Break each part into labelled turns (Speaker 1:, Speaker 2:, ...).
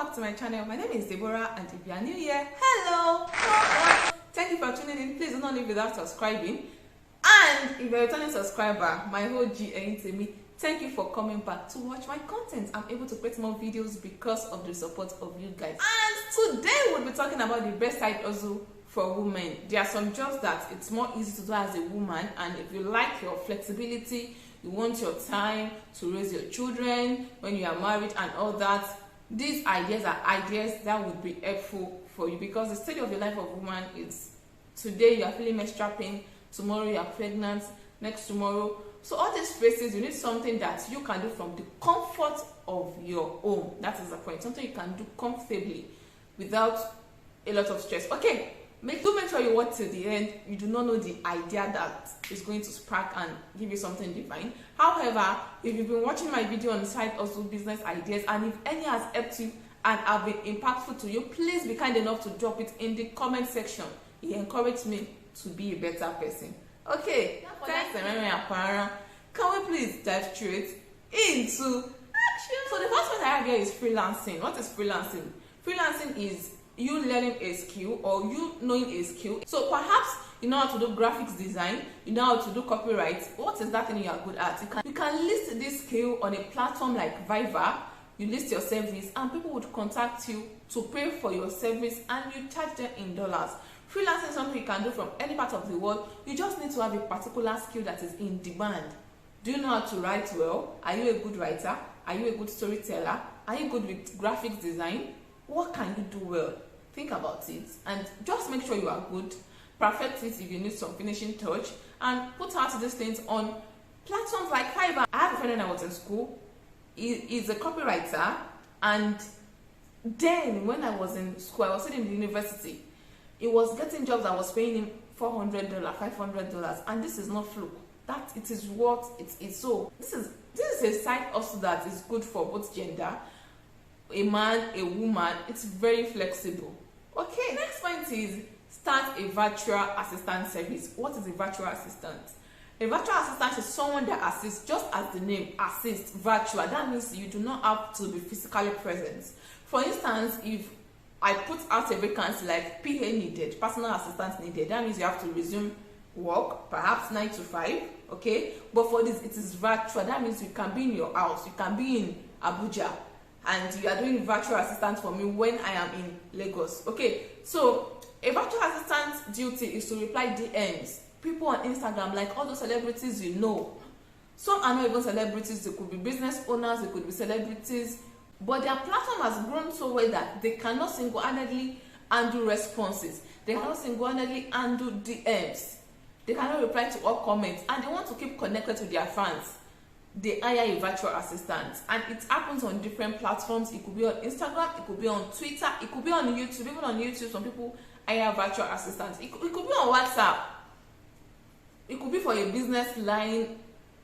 Speaker 1: back to my channel. My name is Deborah, and if you are new here, hello, welcome. Thank you for tuning in. Please do not leave without subscribing. And if you're a returning subscriber, my whole G to me, thank you for coming back to watch my content. I'm able to create more videos because of the support of you guys. And today we'll be talking about the best side hustle for women. There are some jobs that it's more easy to do as a woman, and if you like your flexibility, you want your time to raise your children when you are married and all that, these ideas are ideas that would be helpful for you, because the stage of the life of a woman is today you are feeling menstrual pain, tomorrow you are pregnant, next tomorrow. So all these phases, you need something that you can do from the comfort of your home. That is the point. Something you can do comfortably without a lot of stress. Okay, make sure you watch till the end. You do not know the idea that is going to spark and give you something divine. However, if you've been watching my video on side hustle business ideas, and if any has helped you and have been impactful to you, please be kind enough to drop it in the comment section. It encourages me to be a better person. Okay, thanks, can we please dive straight into action? So the first one I have here is freelancing. What is freelancing? Freelancing is you learning a skill or you knowing a skill. So perhaps you know how to do graphics design, you know how to do copyright. What is that thing you are good at? You can list this skill on a platform like Fiverr. You list your service and people would contact you to pay for your service, and you charge them in dollars. Freelancing is something you can do from any part of the world. You just need to have a particular skill that is in demand. Do you know how to write well? Are you a good writer? Are you a good storyteller? Are you good with graphics design? What can you do well? Think about it and just make sure you are good. Perfect it if you need some finishing touch, and put out these things on platforms like Fiverr. I have a friend when I was in school. He's a copywriter, and then when I was in school, I was still in the university. He was getting jobs that was paying him $400, $500, and this is not fluke. That it is what it is. So this is a side hustle that is good for both gender, a man, a woman. It's very flexible. Okay, next point is start a virtual assistant service. What is a virtual assistant? A virtual assistant is someone that assists, just as the name assists, virtual. That means you do not have to be physically present. For instance, if I put out a vacancy like PA needed, personal assistant needed, that means you have to resume work, perhaps 9 to 5, okay? But for this, it is virtual. That means you can be in your house, you can be in Abuja, and you are doing virtual assistant for me when I am in Lagos. Okay, so a virtual assistant duty is to reply DMs. People on Instagram, like all those celebrities you know. Some are not even celebrities, they could be business owners, they could be celebrities, but their platform has grown so well that they cannot single-handedly handle responses. They cannot single-handedly handle DMs. They cannot reply to all comments, and they want to keep connected to their fans. They hire a virtual assistant, and it happens on different platforms. It could be on Instagram, it could be on Twitter, it could be on YouTube. Even on YouTube, some people hire virtual assistants. It could be on WhatsApp. It could be for a business line.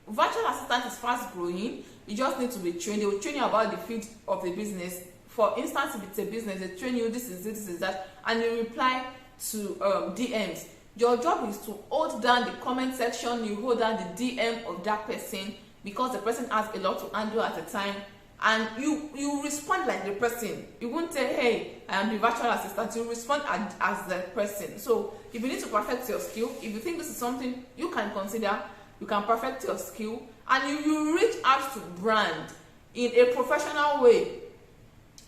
Speaker 1: Virtual assistant is fast growing. You just need to be trained. They will train you about the field of the business. For instance, if it's a business, they train you, this is it, this is that, and you reply to DMs. Your job is to hold down the comment section. You hold down the DM of that person, because the person has a lot to handle at a time, and you respond like the person. You won't say, hey, I am the virtual assistant. You respond as the person. So if you need to perfect your skill, if you think this is something you can consider, you can perfect your skill, and you reach out to brand in a professional way,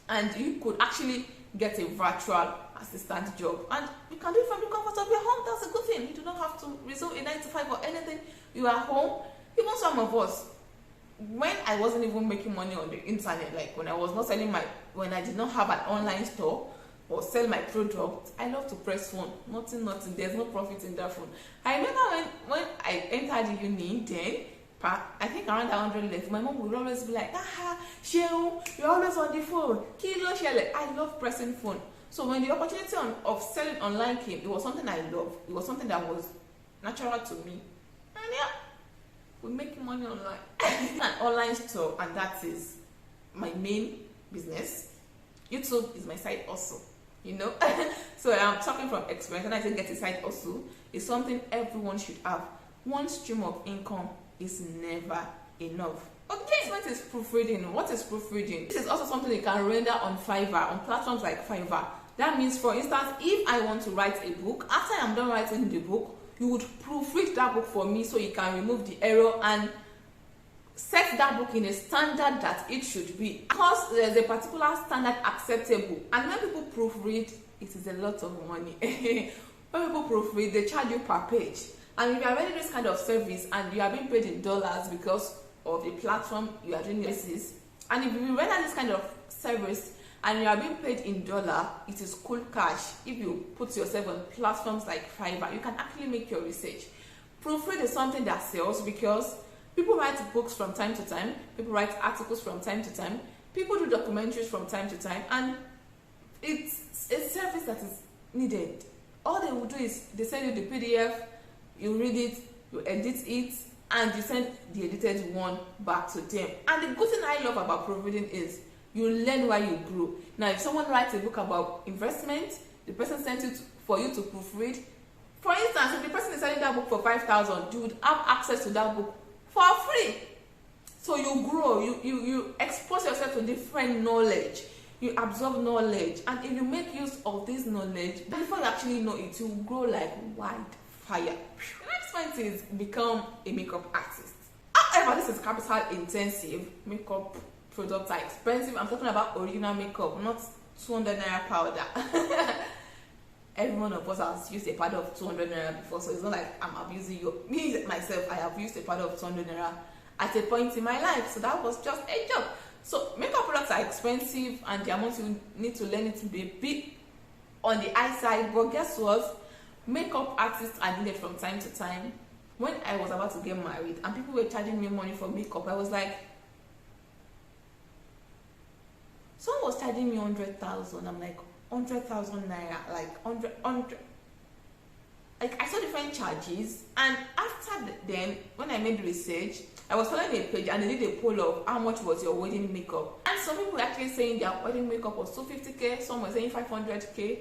Speaker 1: and you could actually get a virtual assistant job, and you can do it from the comfort of your home. That's a good thing. You do not have to resume a 9 to 5 or anything. You are home. Even some of us, when I wasn't even making money on the internet, like when I was not selling when I did not have an online store or sell my product, I love to press phone. Nothing. There's no profit in that phone. I remember when I entered the uni, then I think around 100 left, my mom would always be like, Shehu, you're always on the phone. Kilo Shele. I love pressing phone. So when the opportunity of selling online came, it was something I loved. It was something that was natural to me. And yeah, we're making money online. An online store, and that is my main business. YouTube is my side hustle, you know. So I'm talking from experience. When I say get a side hustle, it's something everyone should have. One stream of income is never enough. Okay, next one is proofreading. What is proofreading? This is also something you can render on Fiverr, on platforms like Fiverr. That means, for instance, if I want to write a book, after I'm done writing the book, you would proofread that book for me so you can remove the error and set that book in a standard that it should be. Because there's a particular standard acceptable, and when people proofread, it is a lot of money. When people proofread, they charge you per page. And if you are running this kind of service and you are being paid in dollars because of the platform you are doing this, and if you render this kind of service and you are being paid in dollar, it is cool cash. If you put yourself on platforms like Fiverr, you can actually make your research. Proofread is something that sells because people write books from time to time, people write articles from time to time, people do documentaries from time to time, and it's a service that is needed. All they will do is they send you the PDF, you read it, you edit it, and you send the edited one back to them. And the good thing I love about proofreading is you learn while you grow. Now, if someone writes a book about investment, the person sent it for you to proofread. For instance, if the person is selling that book for 5,000, you would have access to that book for free. So you grow, you expose yourself to different knowledge, you absorb knowledge, and if you make use of this knowledge, before you actually know it, you will grow like wildfire. The next point is become a makeup artist. However, this is capital intensive. Makeup products are expensive. I'm talking about original makeup, not 200 naira powder. Every one of us has used a powder of 200 naira before, so it's not like I'm abusing you. Me myself, I have used a powder of 200 naira at a point in my life, so that was just a joke. So makeup products are expensive, and the amount you need to learn it to be a bit on the high side. But guess what? Makeup artists are needed from time to time. When I was about to get married and people were charging me money for makeup, I was like, someone was charging me 100,000. I'm like, 100,000 naira, like 100. Like, I saw different charges, and after then, when I made research, I was following a page and they did a poll of how much was your wedding makeup. And some people were actually saying their wedding makeup was 250k, some were saying 500k.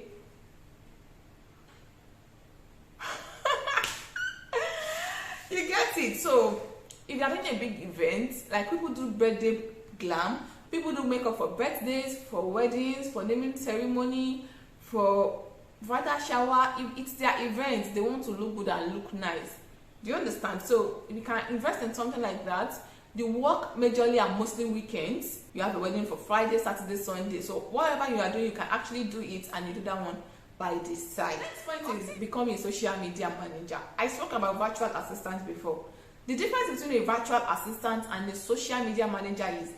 Speaker 1: You get it? So, if you are doing a big event, like people do birthday glam, people do makeup for birthdays, for weddings, for naming ceremony, for bridal shower. If it's their event, they want to look good and look nice. Do you understand? So if you can invest in something like that, the work majorly are mostly weekends. You have a wedding for Friday, Saturday, Sunday. So whatever you are doing, you can actually do it, and you do that one by the side. Next point is becoming a social media manager. I spoke about virtual assistants before. The difference between a virtual assistant and a social media manager is,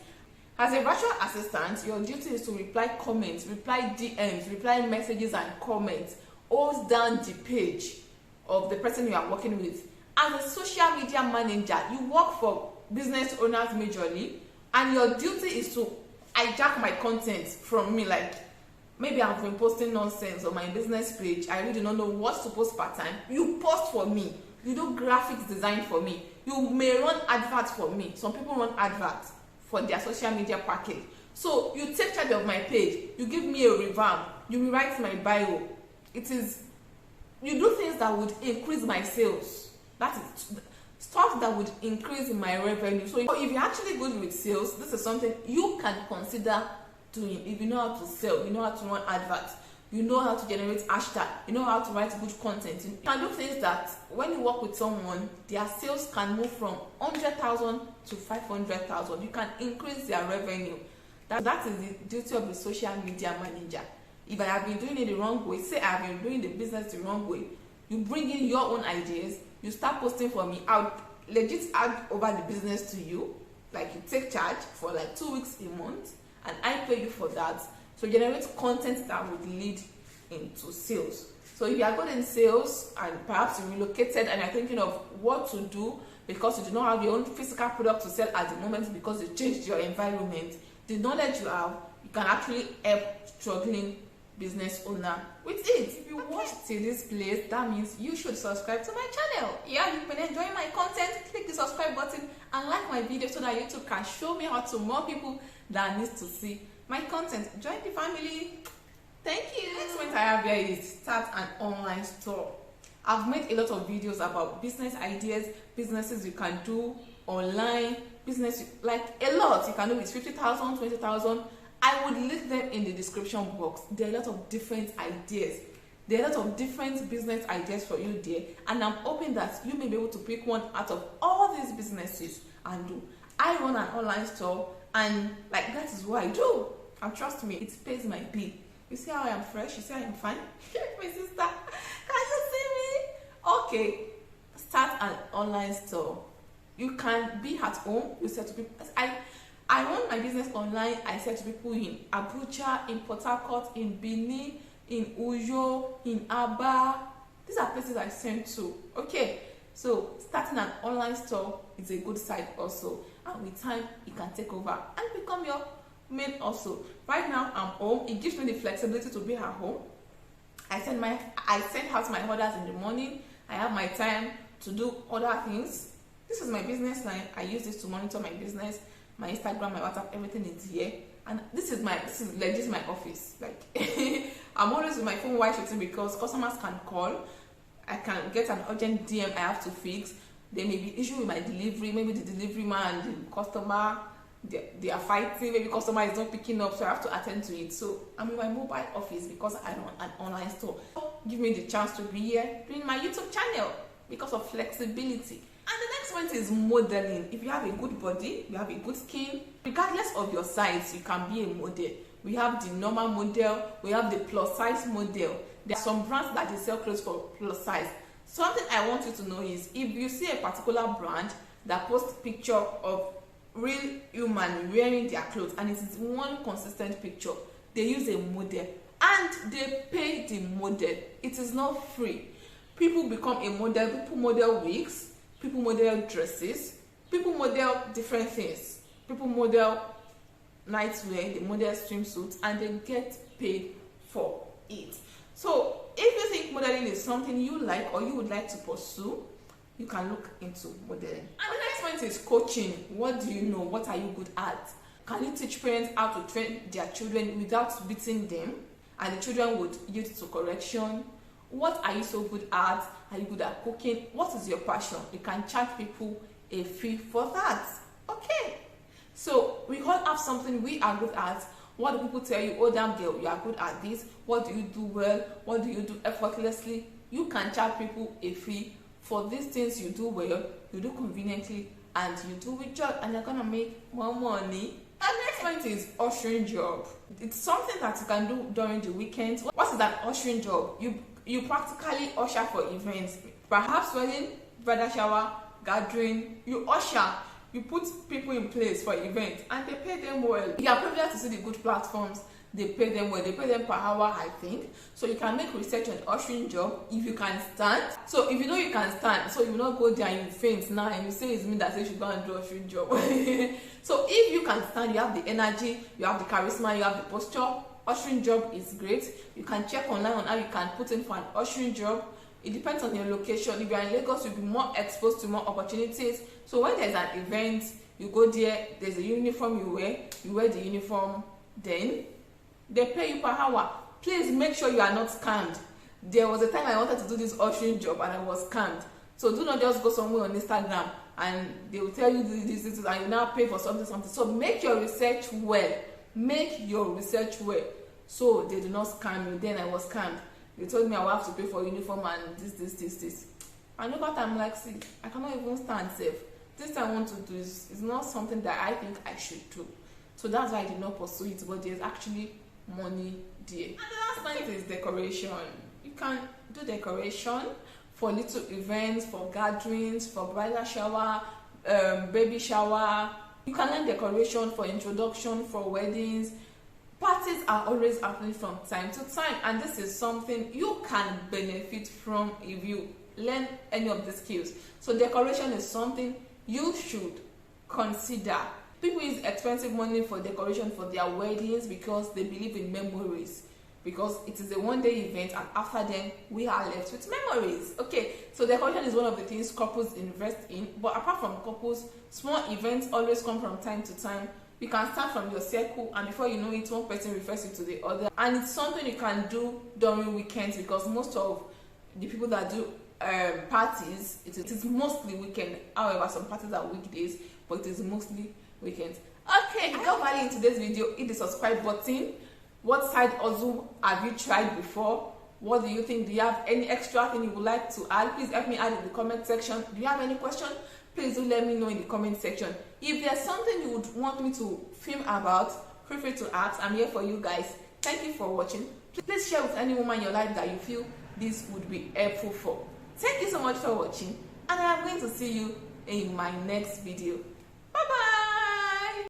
Speaker 1: as a virtual assistant, your duty is to reply comments, reply DMs, reply messages and comments, hold down the page of the person you are working with. As a social media manager, you work for business owners majorly, and your duty is to hijack my content from me. Like, maybe I've been posting nonsense on my business page, I really do not know what to post part time. You post for me, you do graphics design for me, you may run adverts for me. Some people run adverts for their social media package. So you take charge of my page, you give me a revamp, you rewrite my bio. You do things that would increase my sales. That is stuff that would increase my revenue. So if you're actually good with sales, this is something you can consider doing. If you know how to sell, you know how to run adverts, you know how to generate hashtag, you know how to write good content, you can do things that when you work with someone, their sales can move from 100,000 to 500,000. You can increase their revenue. That is the duty of the social media manager. If I have been doing it the wrong way, say I have been doing the business the wrong way, you bring in your own ideas, you start posting for me, I'll legit add over the business to you. Like, you take charge for like 2 weeks, a month, and I pay you for that. So generate content that would lead into sales. So if you are good in sales and perhaps you relocated and you're thinking of what to do because you do not have your own physical product to sell at the moment because you changed your environment, the knowledge you have, you can actually help struggling business owner with it. If you watched till this place, that means you should subscribe to my channel. Yeah, you've been enjoying my content, click the subscribe button and like my video so that YouTube can show me how to more people that needs to see my content. Join the family. Thank you. Next point I have here is start an online store. I've made a lot of videos about business ideas, businesses you can do, online business, like a lot you can do with 50,000, 20,000. I would list them in the description box. There are a lot of different ideas. There are a lot of different business ideas for you there, and I'm hoping that you may be able to pick one out of all these businesses and do. I run an online store, and like that is what I do. And trust me, it pays my bill. You see how I am fresh? You see how I am fine? My sister, can you see me? Okay, start an online store. You can be at home. You sell to people. I run my business online. I sell to people in Abuja, in Port Harcourt, in Benin, in Uyo, in Aba. These are places I send to. Okay, so starting an online store is a good side also, and with time it can take over and become your main also. Right now I'm home. It gives me the flexibility to be at home. I send out my orders in the morning. I have my time to do other things. This is my business line. I use this to monitor my business, my Instagram, my WhatsApp, everything is here. And this is legit my office. Like I'm always with my phone while shooting because customers can call. I can get an urgent DM I have to fix. There may be issue with my delivery. Maybe the delivery man and the customer, they are fighting. Maybe customer is not picking up, so I have to attend to it. So I'm in my mobile office because I run an online store. Give me the chance to be here doing my YouTube channel because of flexibility. And the next one is modeling. If you have a good body, you have a good skin, regardless of your size, you can be a model. We have the normal model, we have the plus size model. There are some brands that they sell clothes for plus size. Something I want you to know is, if you see a particular brand that posts picture of real human wearing their clothes and it is one consistent picture, they use a model and they pay the model. It is not free. People become a model. People model wigs, people model dresses, people model different things. People model nightwear, they model swimsuits, and they get paid for it. So if you think modeling is something you like or you would like to pursue, you can look into modeling. And the next point is coaching. What do you know? What are you good at? Can you teach parents how to train their children without beating them, and the children would yield to correction? What are you so good at? Are you good at cooking? What is your passion? You can charge people a fee for that. Okay, so we all have something we are good at. What do people tell you? Oh, damn girl, you are good at this. What do you do well? What do you do effortlessly? You can charge people a fee for these things you do well, you do conveniently, and you do with joy, and you're gonna make more money. And next point is ushering job. It's something that you can do during the weekends. What is an ushering job? You practically usher for events, perhaps wedding, bridal shower, gathering. You usher. You put people in place for events, and they pay them well. You are privileged to see the good platforms. They pay them well. They pay them per hour, I think. So you can make research on ushering job if you can stand. So if you know you can stand, so you will not go there and you faint now and you say it's me that says you should go and do ushering job. So if you can stand, you have the energy, you have the charisma, you have the posture. Ushering job is great. You can check online on how you can put in for an ushering job. It depends on your location. If you are in Lagos, you'll be more exposed to more opportunities. So when there's an event, you go there, there's a uniform you wear the uniform, then they pay you per hour. Please make sure you are not scammed. There was a time I wanted to do this ushering job and I was scammed. So do not just go somewhere on Instagram and they will tell you this and you now pay for something. So make your research well. Make your research well so they do not scam you. Then I was scammed. They told me I will have to pay for uniform and this. And over time, like, see, I cannot even stand safe. This I want to do is not something that I think I should do. So that's why I did not pursue it, but there's actually money there. And the last point is decoration. You can do decoration for little events, for gatherings, for bridal shower, baby shower. You can learn decoration for introduction, for weddings. Parties are always happening from time to time, and this is something you can benefit from if you learn any of the skills. So decoration is something you should consider. People use expensive money for decoration for their weddings because they believe in memories, because it is a one-day event and after then we are left with memories. Okay, so decoration is one of the things couples invest in, but apart from couples, small events always come from time to time. You can start from your circle, and before you know it, one person refers you to the other. And it's something you can do during weekends, because most of the people that do parties. It is mostly weekend. However, some parties are weekdays, but it is mostly weekends. Okay, if you got value in today's video, hit the subscribe button. What side hustle have you tried before? What do you think? Do you have any extra thing you would like to add? Please help me add in the comment section. Do you have any question? Please do let me know in the comment section. If there's something you would want me to film about, feel free to ask. I'm here for you guys. Thank you for watching. Please share with any woman in your life that you feel this would be helpful for. Thank you so much for watching, and I am going to see you in my next video.